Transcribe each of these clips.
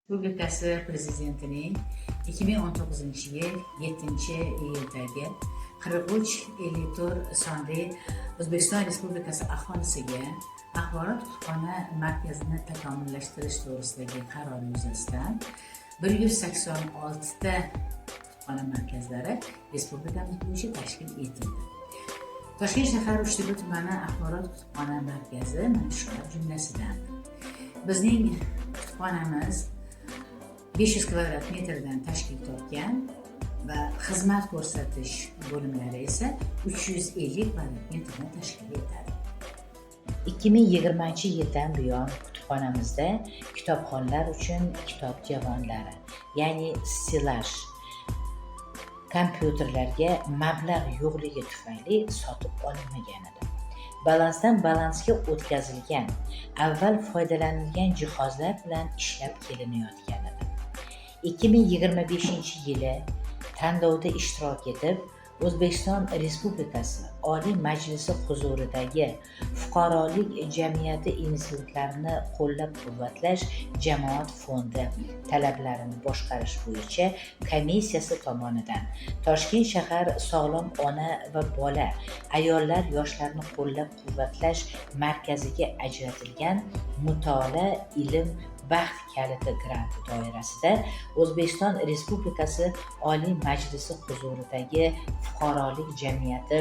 Respublikasi Prezidentining 2019-yil 7-iyuldagi 43 elektr sonli O'zbekiston Respublikasi aholisiga axborot kutubxona markazini takomillashtirish to'g'risidagi qarori yuzasidan 186 ta kutubxona markazlari respublikamiz bo'yicha tashkil etildi. Toshkent shahar Uchtepa tumani axborot kutubxona markazi mana shular jumlasidan. Bizning kutubxonamiz 500 kvadrat metrdan tashkil topgan va xizmat ko'rsatish bo'limlari esa 350 kvadrat metrdan tashkil etadi. 2020-yildan buyon kutubxonamizda kitobxonlar uchun kitob javonlari, ya'ni stilaj kompyuterlarga mablag' yo'qligi tufayli sotib olinmagan edi. Balansdan balansga o'tkazilgan, avval foydalanilgan jihozlar bilan ishlab kelinayotgan edi. 2025-yili tanlovda ishtirok etib, O'zbekiston Respublikasi Oliy Majlisi huzuridagi fuqarolik jamiyati institutlarini qo'llab-quvvatlash jamoat fondi talablarini boshqarish bo'yicha komissiyasi tomonidan Toshkent shahar Sog'lom ona va bola, ayollar, yoshlarni qo'llab-quvvatlash markaziga ajratilgan Mutolaa ilm baxt kaliti granti doirasida O'zbekiston Respublikasi Oliy Majlisi huzuridagi fuqarolik jamiyati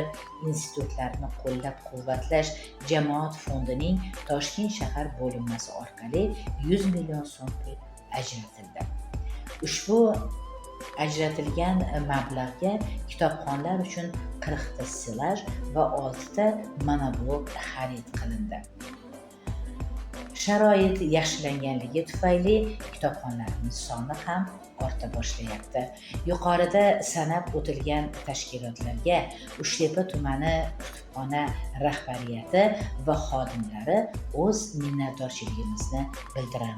institutlarini qo'llab-quvvatlash jamoat fondining Toshkent shahar bo'linmasi orqali 100 million so'm pul ajratildi. Ushbu ajratilgan mablag'ga kitobxonlar uchun 40 ta stilaj va 6 ta monoblok xarid qilindi. Sharoit yaxshilanganligi tufayli kitobxonlarimiz soni ham orta boshlayapti. Yuqorida sanab o'tilgan tashkilotlarga Uchtepa tumani kutubxona rahbariyati va xodimlari o'z minnatdorchiligimizni bildiramiz.